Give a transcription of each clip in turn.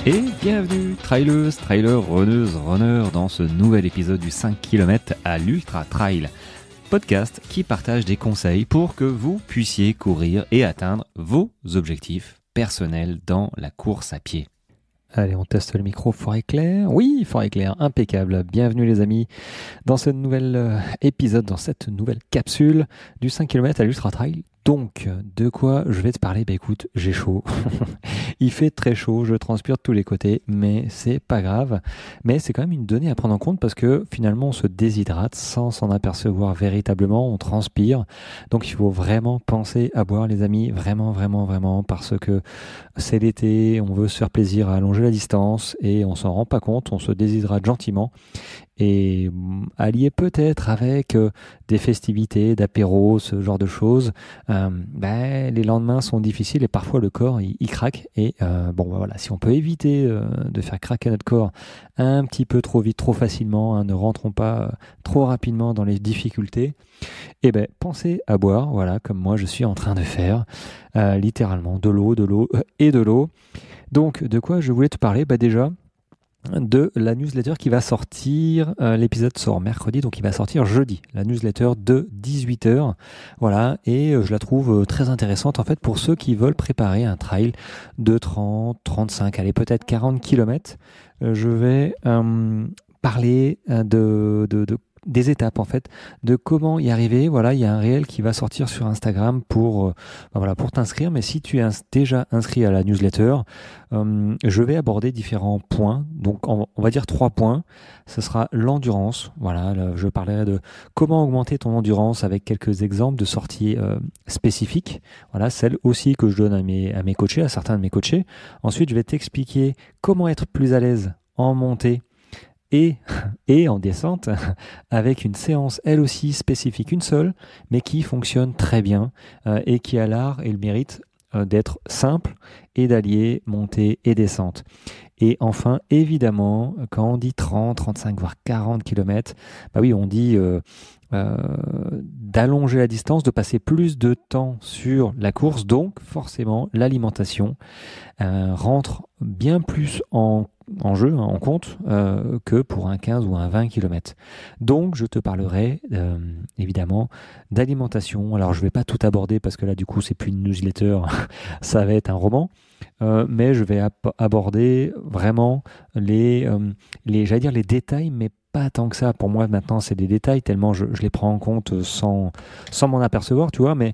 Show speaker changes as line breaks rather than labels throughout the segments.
Et bienvenue, traileuses, trailers, runneuses, runners, dans ce nouvel épisode du 5 km à l'Ultra Trail, podcast qui partage des conseils pour que vous puissiez courir et atteindre vos objectifs personnels dans la course à pied. Allez, on teste le micro, fort et clair. Oui, fort et clair, impeccable. Bienvenue les amis dans ce nouvel épisode, dans cette nouvelle capsule du 5 km à l'Ultra Trail. Donc, de quoi je vais te parler ? Bah écoute, j'ai chaud. Il fait très chaud, je transpire de tous les côtés, mais c'est pas grave. Mais c'est quand même une donnée à prendre en compte parce que finalement on se déshydrate sans s'en apercevoir véritablement, on transpire. Donc il faut vraiment penser à boire les amis, vraiment, parce que c'est l'été, on veut se faire plaisir à allonger la distance et on s'en rend pas compte, on se déshydrate gentiment. Et allié peut-être avec des festivités, d'apéros, ce genre de choses, les lendemains sont difficiles et parfois le corps il craque. Et voilà, si on peut éviter de faire craquer notre corps un petit peu trop vite, trop facilement, ne rentrons pas trop rapidement dans les difficultés, et pensez à boire, voilà, comme moi je suis en train de faire, littéralement de l'eau et de l'eau. Donc de quoi je voulais te parler ? Déjà de la newsletter qui va sortir, l'épisode sort mercredi, donc il va sortir jeudi, la newsletter de 18h, voilà, et je la trouve très intéressante en fait pour ceux qui veulent préparer un trail de 30, 35, allez peut-être 40 km. Je vais parler des étapes en fait, de comment y arriver. Voilà, il y a un réel qui va sortir sur Instagram pour t'inscrire, mais si tu es déjà inscrit à la newsletter, je vais aborder différents points. Donc on va dire 3 points. Ce sera l'endurance. Voilà, là, je parlerai de comment augmenter ton endurance avec quelques exemples de sorties spécifiques. Voilà, celles aussi que je donne à mes coachés, à certains de mes coachés. Ensuite, je vais t'expliquer comment être plus à l'aise en montée et en descente, avec une séance elle aussi spécifique, une seule, mais qui fonctionne très bien et qui a l'art et le mérite d'être simple et d'allier montée et descente. Et enfin, évidemment, quand on dit 30, 35, voire 40 km, on dit d'allonger la distance, de passer plus de temps sur la course, donc forcément l'alimentation rentre bien plus en jeu, en compte, que pour un 15 ou un 20 km. Donc je te parlerai évidemment d'alimentation. Alors je ne vais pas tout aborder parce que là du coup c'est plus une newsletter, ça va être un roman, mais je vais aborder vraiment les détails, mais pas tant que ça. Pour moi maintenant c'est des détails tellement je les prends en compte sans m'en apercevoir, tu vois, mais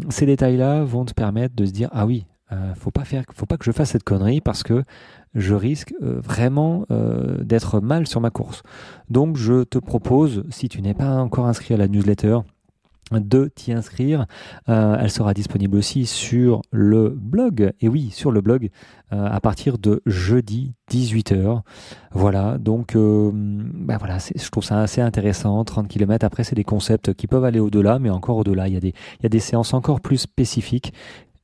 ces détails-là vont te permettre de se dire ah oui, faut pas que je fasse cette connerie parce que je risque vraiment d'être mal sur ma course. Donc je te propose, si tu n'es pas encore inscrit à la newsletter, de t'y inscrire. Elle sera disponible aussi sur le blog. Et oui, sur le blog, à partir de jeudi 18h. Voilà, donc je trouve ça assez intéressant. 30 km, après c'est des concepts qui peuvent aller au-delà, mais encore au-delà, il y a des séances encore plus spécifiques.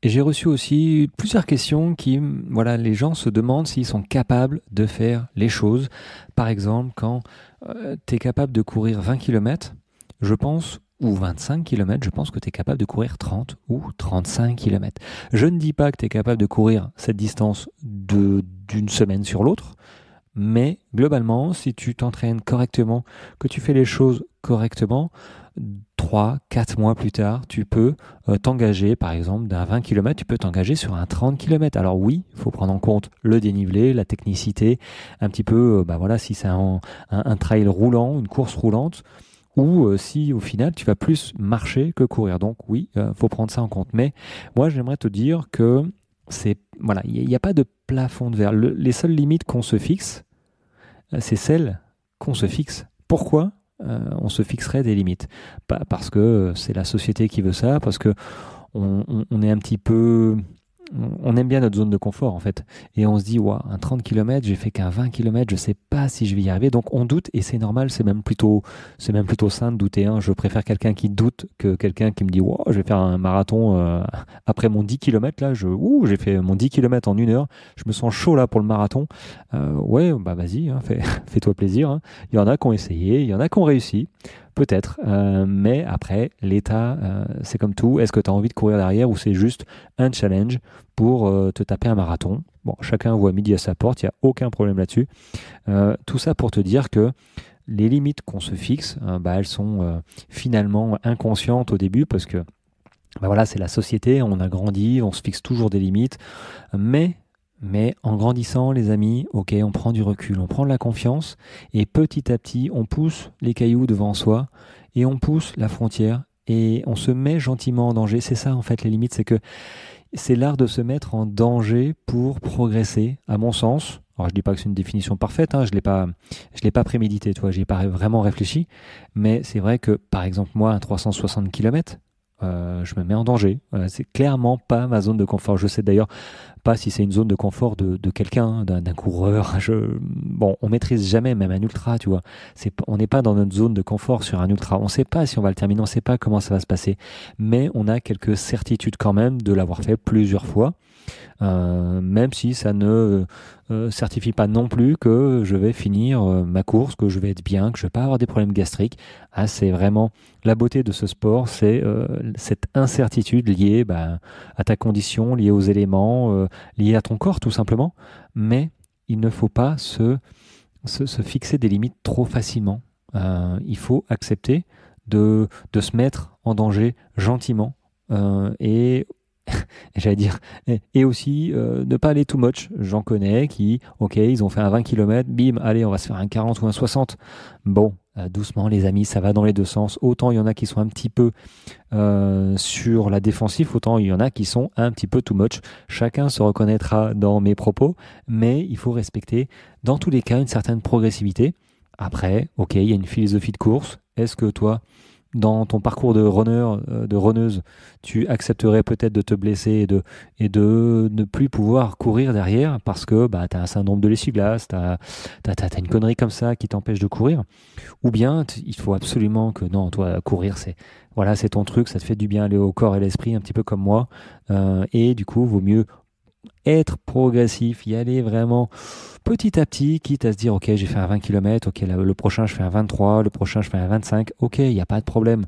Et j'ai reçu aussi plusieurs questions les gens se demandent s'ils sont capables de faire les choses. Par exemple, quand tu es capable de courir 20 km, je pense, ou 25 km, je pense que tu es capable de courir 30 ou 35 km. Je ne dis pas que tu es capable de courir cette distance d'une semaine sur l'autre, mais globalement, si tu t'entraînes correctement, que tu fais les choses correctement, 3-4 mois plus tard, tu peux t'engager, par exemple, d'un 20 km, tu peux t'engager sur un 30 km. Alors oui, il faut prendre en compte le dénivelé, la technicité, un petit peu, si c'est un trail roulant, une course roulante, ou si au final tu vas plus marcher que courir. Donc oui, faut prendre ça en compte. Mais moi, j'aimerais te dire que il n'y a pas de plafond de verre. Les seules limites qu'on se fixe, c'est celles qu'on se fixe. Pourquoi on se fixerait des limites ? Pas parce que c'est la société qui veut ça, parce que on est un petit peu... On aime bien notre zone de confort en fait, et on se dit un 30 km, j'ai fait qu'un 20 km, je sais pas si je vais y arriver, donc on doute, et c'est normal, c'est même plutôt sain de douter, hein. Je préfère quelqu'un qui doute que quelqu'un qui me dit je vais faire un marathon après mon 10 km là, j'ai fait mon 10 km en 1 heure, je me sens chaud là pour le marathon. Vas-y, hein, fais-toi plaisir, hein. Il y en a qui ont essayé, il y en a qui ont réussi. peut-être. Mais après, l'état, c'est comme tout. Est-ce que tu as envie de courir derrière ou c'est juste un challenge pour te taper un marathon? Bon, chacun voit midi à sa porte, il n'y a aucun problème là-dessus. Tout ça pour te dire que les limites qu'on se fixe, elles sont finalement inconscientes au début parce que voilà, c'est la société, on a grandi, on se fixe toujours des limites, mais en grandissant, les amis, ok, on prend du recul, on prend de la confiance, et petit à petit, on pousse les cailloux devant soi, et on pousse la frontière, et on se met gentiment en danger. C'est ça, en fait, les limites, c'est que c'est l'art de se mettre en danger pour progresser, à mon sens. Alors, je dis pas que c'est une définition parfaite, hein, je l'ai pas prémédité, tu vois, j'y ai pas vraiment réfléchi, mais c'est vrai que, par exemple, moi, à 360 km, je me mets en danger. C'est clairement pas ma zone de confort. Je sais d'ailleurs pas si c'est une zone de confort de quelqu'un, d'un coureur. Bon, on maîtrise jamais, même un ultra, tu vois. On n'est pas dans notre zone de confort sur un ultra. On ne sait pas si on va le terminer, on ne sait pas comment ça va se passer. Mais on a quelques certitudes quand même de l'avoir fait plusieurs fois. Même si ça ne certifie pas non plus que je vais finir ma course, que je vais être bien, que je vais pas avoir des problèmes gastriques. Ah, c'est vraiment la beauté de ce sport, c'est cette incertitude liée à ta condition, liée aux éléments, liée à ton corps tout simplement. Mais il ne faut pas se fixer des limites trop facilement. Il faut accepter de se mettre en danger gentiment et j'allais dire, et aussi ne pas aller too much. J'en connais qui, ok, ils ont fait un 20 km, bim, allez, on va se faire un 40 ou un 60. Bon, doucement les amis, ça va dans les deux sens. Autant il y en a qui sont un petit peu sur la défensive, autant il y en a qui sont un petit peu too much. Chacun se reconnaîtra dans mes propos, mais il faut respecter dans tous les cas une certaine progressivité. Après, ok, il y a une philosophie de course. Est-ce que toi, dans ton parcours de runner, de runneuse, tu accepterais peut-être de te blesser et de ne plus pouvoir courir derrière parce que tu as un syndrome de l'essuie-glace, tu as une connerie comme ça qui t'empêche de courir. Ou bien il faut absolument que non, toi, courir, c'est ton truc, ça te fait du bien aller au corps et l'esprit, un petit peu comme moi. Et du coup, vaut mieux être progressif, y aller vraiment petit à petit, quitte à se dire, ok, j'ai fait un 20 km, ok, le prochain je fais un 23, le prochain je fais un 25, ok, il n'y a pas de problème.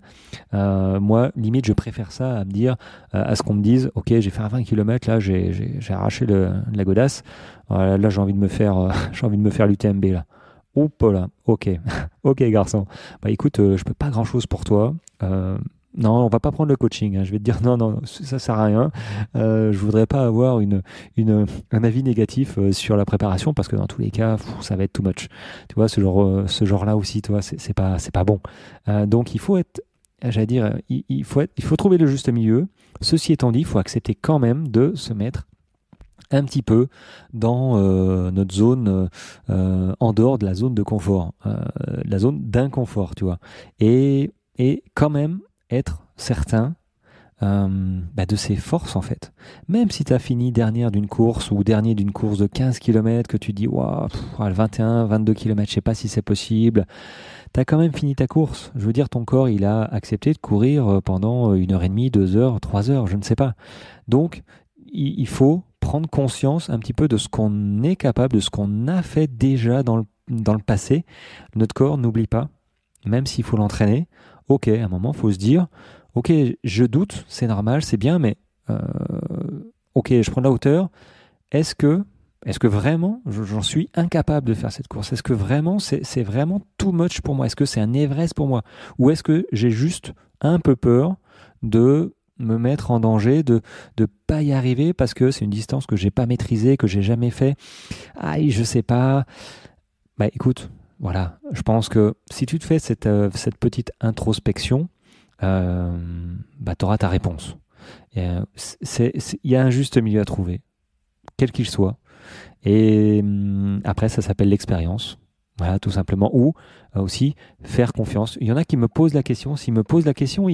Moi, limite, je préfère ça à me dire, à ce qu'on me dise, ok, j'ai fait un 20 km, là, j'ai arraché la godasse, là, j'ai envie de me faire, j'ai envie de me faire l'UTMB, là. Oups là, ok, ok garçon. Bah écoute, je peux pas grand chose pour toi. Non, on va pas prendre le coaching, hein. Je vais te dire non, ça sert à rien. Je voudrais pas avoir un avis négatif sur la préparation parce que dans tous les cas, ça va être too much. Tu vois, ce genre-là aussi, tu vois, c'est pas bon. Donc il faut être, j'allais dire, il faut trouver le juste milieu. Ceci étant dit, il faut accepter quand même de se mettre un petit peu dans notre zone en dehors de la zone de confort, la zone d'inconfort, tu vois. Et quand même être certain de ses forces en fait. Même si tu as fini dernière d'une course ou dernier d'une course de 15 km, que tu dis waouh, le 21, 22 km, je sais pas si c'est possible, tu as quand même fini ta course. Je veux dire, ton corps, il a accepté de courir pendant 1h30, 2 heures, 3 heures, je ne sais pas. Donc, il faut prendre conscience un petit peu de ce qu'on est capable, de ce qu'on a fait déjà dans le passé. Notre corps n'oublie pas, même s'il faut l'entraîner. Ok, à un moment, il faut se dire, ok, je doute, c'est normal, c'est bien, mais ok, je prends de la hauteur. Est-ce que vraiment, j'en suis incapable de faire cette course? Est-ce que vraiment, c'est vraiment too much pour moi? Est-ce que c'est un Everest pour moi? Ou est-ce que j'ai juste un peu peur de me mettre en danger, de pas y arriver parce que c'est une distance que j'ai pas maîtrisée, que j'ai jamais fait? Aïe, je sais pas. Bah écoute, voilà, je pense que si tu te fais cette petite introspection, tu auras ta réponse. Il y a un juste milieu à trouver, quel qu'il soit. Et après, ça s'appelle l'expérience. Voilà, tout simplement. Ou aussi faire confiance. Il y en a qui me posent la question. S'ils me posent la question,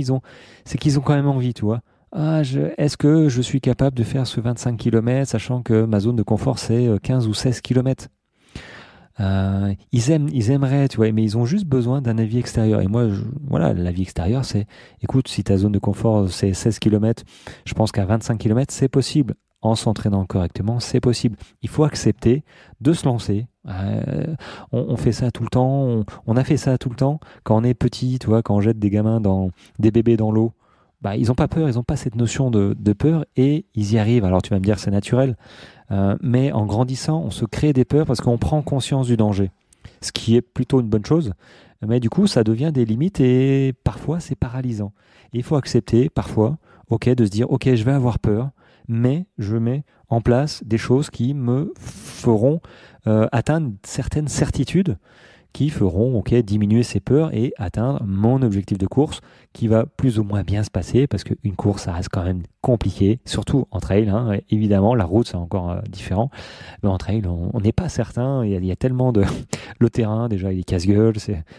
c'est qu'ils ont quand même envie, tu vois. Est-ce que je suis capable de faire ce 25 km, sachant que ma zone de confort, c'est 15 ou 16 km? Ils aimeraient, tu vois, mais ils ont juste besoin d'un avis extérieur. Et moi, voilà, l'avis extérieur, c'est, écoute, si ta zone de confort, c'est 16 km, je pense qu'à 25 km, c'est possible. en s'entraînant correctement, c'est possible. Il faut accepter de se lancer. On fait ça tout le temps, on a fait ça tout le temps. Quand on est petit, tu vois, quand on jette des bébés dans l'eau, bah, ils n'ont pas peur, ils n'ont pas cette notion de peur et ils y arrivent. Alors tu vas me dire c'est naturel, mais en grandissant, on se crée des peurs parce qu'on prend conscience du danger, ce qui est plutôt une bonne chose. Mais du coup, ça devient des limites et parfois c'est paralysant. Et il faut accepter parfois, de se dire, je vais avoir peur, mais je mets en place des choses qui me feront atteindre certaines certitudes, qui feront diminuer ces peurs et atteindre mon objectif de course qui va plus ou moins bien se passer parce qu'une course, ça reste quand même compliqué, surtout en trail. Hein, évidemment, la route, c'est encore différent. Mais en trail, on n'est pas certain. Il y a tellement de... Le terrain, déjà, il est casse-gueule.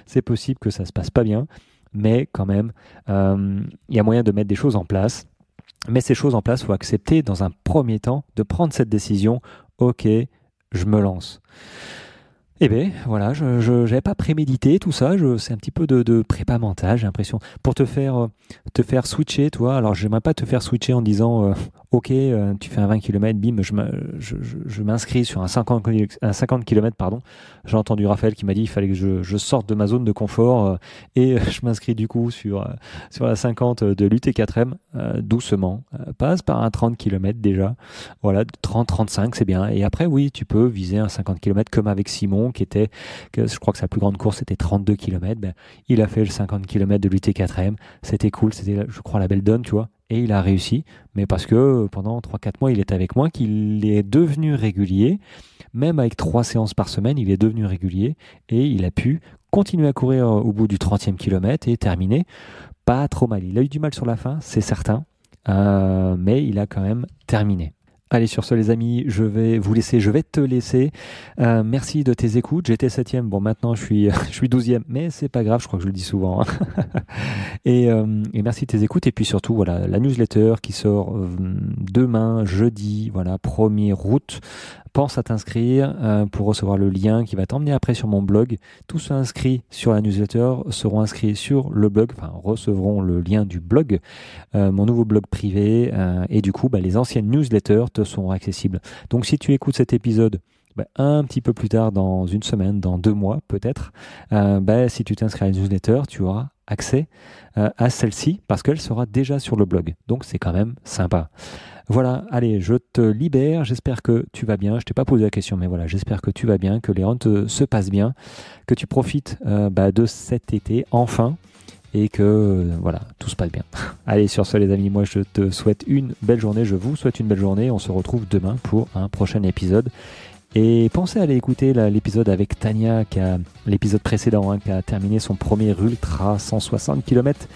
C'est possible que ça se passe pas bien. Mais quand même, il y a moyen de mettre des choses en place. Mais ces choses en place, il faut accepter dans un premier temps de prendre cette décision. Ok, je me lance. Eh bien, voilà, je n'avais pas prémédité tout ça. C'est un petit peu de prépa mentale, j'ai l'impression. Pour te faire switcher, toi. Alors, je n'aimerais pas te faire switcher en disant tu fais un 20 km, bim, je m'inscris sur un 50 km, pardon. J'ai entendu Raphaël qui m'a dit qu'il fallait que je sorte de ma zone de confort et je m'inscris du coup sur la 50 de l'UT4M doucement. Passe par un 30 km déjà. Voilà, 30-35, c'est bien. Et après, oui, tu peux viser un 50 km comme avec Simon, je crois que sa plus grande course c'était 32 km. Ben, il a fait le 50 km de l'UT4M. C'était cool, c'était, je crois, la belle donne, tu vois. Et il a réussi, mais parce que pendant 3-4 mois, il était avec moi, qu'il est devenu régulier. Même avec 3 séances par semaine, il est devenu régulier et il a pu continuer à courir au bout du 30e kilomètre et terminer pas trop mal. Il a eu du mal sur la fin, c'est certain, mais il a quand même terminé. Allez, sur ce les amis, je vais te laisser. Merci de tes écoutes. J'étais 7e, bon maintenant je suis 12e, mais c'est pas grave, je crois que je le dis souvent. Hein. Et merci de tes écoutes. Et puis surtout, voilà, la newsletter qui sort demain, jeudi, voilà, 1er août. Pense à t'inscrire pour recevoir le lien qui va t'emmener après sur mon blog. Tous ceux inscrits sur la newsletter seront inscrits sur le blog, enfin recevront le lien du blog, mon nouveau blog privé. Et du coup, les anciennes newsletters te seront accessibles. Donc si tu écoutes cet épisode un petit peu plus tard, dans une semaine, dans 2 mois peut-être, si tu t'inscris à la newsletter, tu auras accès à celle-ci parce qu'elle sera déjà sur le blog. Donc c'est quand même sympa. Voilà, allez, je te libère. J'espère que tu vas bien. Je t'ai pas posé la question, mais voilà, j'espère que tu vas bien, que les runs se passent bien, que tu profites de cet été enfin et que voilà, tout se passe bien. Allez, sur ce les amis, moi je te souhaite une belle journée. Je vous souhaite une belle journée. On se retrouve demain pour un prochain épisode. Et pensez à aller écouter l'épisode avec Tania, l'épisode précédent, qui a terminé son premier ultra 160 km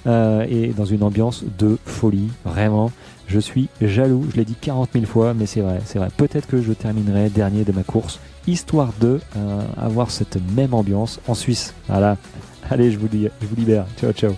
et dans une ambiance de folie, vraiment. Je suis jaloux, je l'ai dit 40 000 fois, mais c'est vrai. Peut-être que je terminerai dernier de ma course, histoire de avoir cette même ambiance en Suisse. Voilà. Allez, je vous libère. Ciao, ciao.